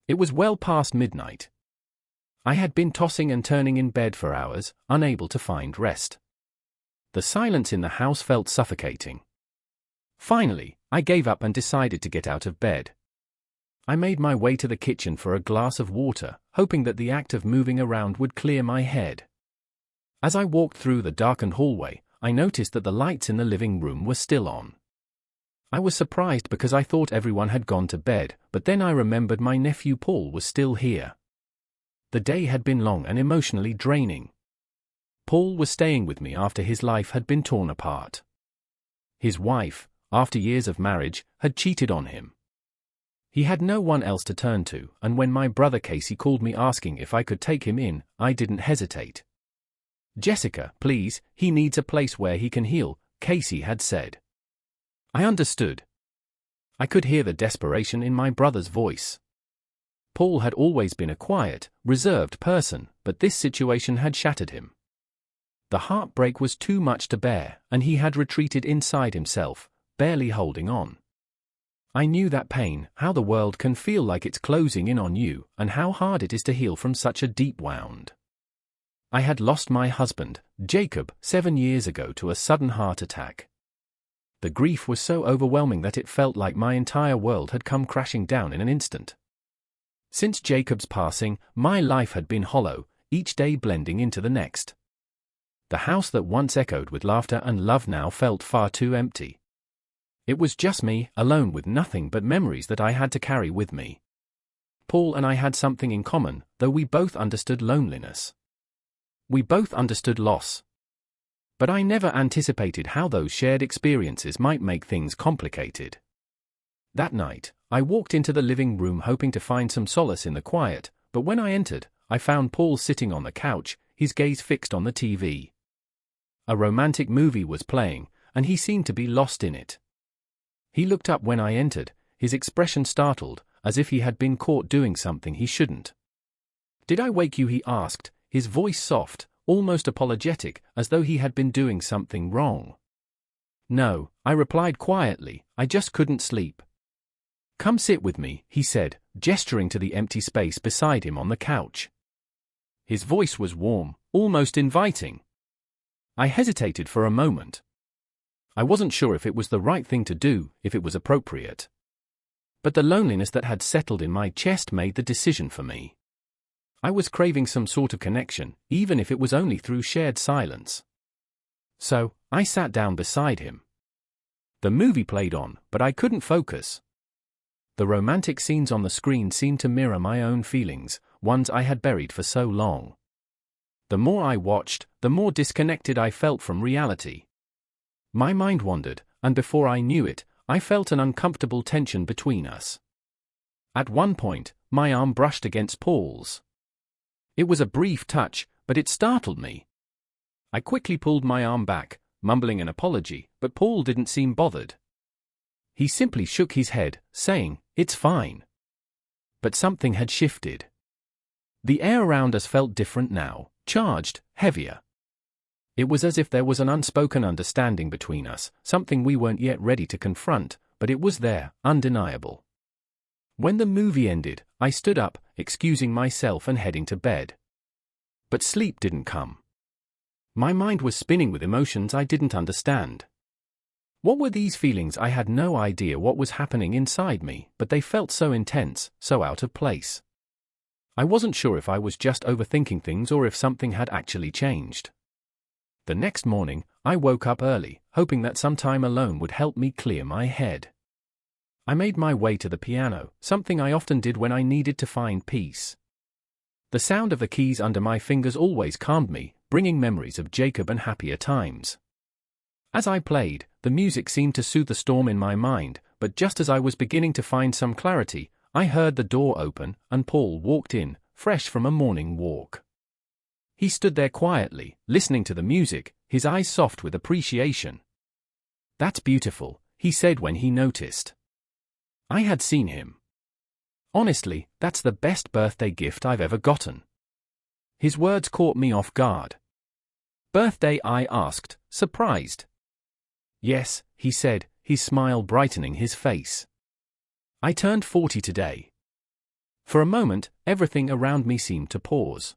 It was well past midnight. I had been tossing and turning in bed for hours, unable to find rest. The silence in the house felt suffocating. Finally, I gave up and decided to get out of bed. I made my way to the kitchen for a glass of water, hoping that the act of moving around would clear my head. As I walked through the darkened hallway, I noticed that the lights in the living room were still on. I was surprised because I thought everyone had gone to bed, but then I remembered my nephew Paul was still here. The day had been long and emotionally draining. Paul was staying with me after his life had been torn apart. His wife, after years of marriage, had cheated on him. He had no one else to turn to, and when my brother Casey called me asking if I could take him in, I didn't hesitate. "Jessica, please, he needs a place where he can heal," Casey had said. I understood. I could hear the desperation in my brother's voice. Paul had always been a quiet, reserved person, but this situation had shattered him. The heartbreak was too much to bear, and he had retreated inside himself, barely holding on. I knew that pain, how the world can feel like it's closing in on you, and how hard it is to heal from such a deep wound. I had lost my husband, Jacob, 7 years ago to a sudden heart attack. The grief was so overwhelming that it felt like my entire world had come crashing down in an instant. Since Jacob's passing, my life had been hollow, each day blending into the next. The house that once echoed with laughter and love now felt far too empty. It was just me, alone with nothing but memories that I had to carry with me. Paul and I had something in common, though we both understood loneliness. We both understood loss. But I never anticipated how those shared experiences might make things complicated. That night, I walked into the living room hoping to find some solace in the quiet, but when I entered, I found Paul sitting on the couch, his gaze fixed on the TV. A romantic movie was playing, and he seemed to be lost in it. He looked up when I entered, his expression startled, as if he had been caught doing something he shouldn't. "Did I wake you?" he asked, his voice soft, almost apologetic, as though he had been doing something wrong. "No," I replied quietly, "I just couldn't sleep." "Come sit with me," he said, gesturing to the empty space beside him on the couch. His voice was warm, almost inviting. I hesitated for a moment. I wasn't sure if it was the right thing to do, if it was appropriate. But the loneliness that had settled in my chest made the decision for me. I was craving some sort of connection, even if it was only through shared silence. So, I sat down beside him. The movie played on, but I couldn't focus. The romantic scenes on the screen seemed to mirror my own feelings, ones I had buried for so long. The more I watched, the more disconnected I felt from reality. My mind wandered, and before I knew it, I felt an uncomfortable tension between us. At one point, my arm brushed against Paul's. It was a brief touch, but it startled me. I quickly pulled my arm back, mumbling an apology, but Paul didn't seem bothered. He simply shook his head, saying, "It's fine." But something had shifted. The air around us felt different now, charged, heavier. It was as if there was an unspoken understanding between us, something we weren't yet ready to confront, but it was there, undeniable. When the movie ended, I stood up, excusing myself and heading to bed. But sleep didn't come. My mind was spinning with emotions I didn't understand. What were these feelings? I had no idea what was happening inside me, but they felt so intense, so out of place. I wasn't sure if I was just overthinking things or if something had actually changed. The next morning, I woke up early, hoping that some time alone would help me clear my head. I made my way to the piano, something I often did when I needed to find peace. The sound of the keys under my fingers always calmed me, bringing memories of Jacob and happier times. As I played, the music seemed to soothe the storm in my mind, but just as I was beginning to find some clarity, I heard the door open, and Paul walked in, fresh from a morning walk. He stood there quietly, listening to the music, his eyes soft with appreciation. "That's beautiful," he said when he noticed. I had seen him. "Honestly, that's the best birthday gift I've ever gotten." His words caught me off guard. "Birthday?" I asked, surprised. "Yes," he said, his smile brightening his face. "I turned 40 today." For a moment, everything around me seemed to pause.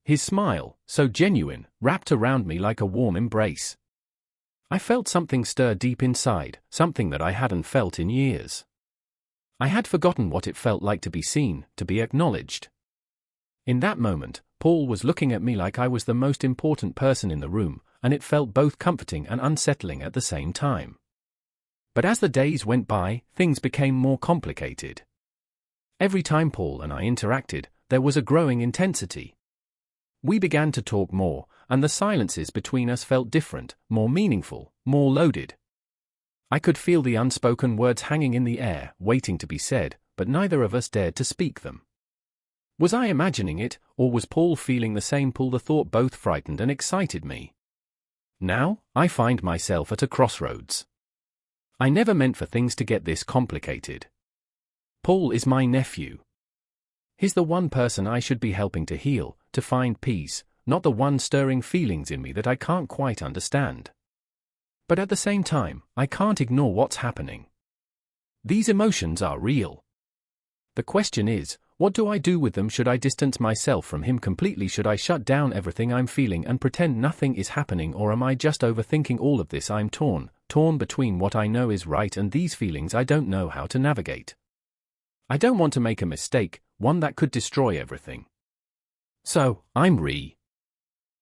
His smile, so genuine, wrapped around me like a warm embrace. I felt something stir deep inside, something that I hadn't felt in years. I had forgotten what it felt like to be seen, to be acknowledged. In that moment, Paul was looking at me like I was the most important person in the room, and it felt both comforting and unsettling at the same time. But as the days went by, things became more complicated. Every time Paul and I interacted, there was a growing intensity. We began to talk more, and the silences between us felt different, more meaningful, more loaded. I could feel the unspoken words hanging in the air, waiting to be said, but neither of us dared to speak them. Was I imagining it, or was Paul feeling the same pull? The thought both frightened and excited me. Now, I find myself at a crossroads. I never meant for things to get this complicated. Paul is my nephew. He's the one person I should be helping to heal, to find peace, not the one stirring feelings in me that I can't quite understand. But at the same time, I can't ignore what's happening. These emotions are real. The question is, what do I do with them? Should I distance myself from him completely? Should I shut down everything I'm feeling and pretend nothing is happening? Or am I just overthinking all of this? I'm torn between what I know is right and these feelings I don't know how to navigate. I don't want to make a mistake, one that could destroy everything. So, I'm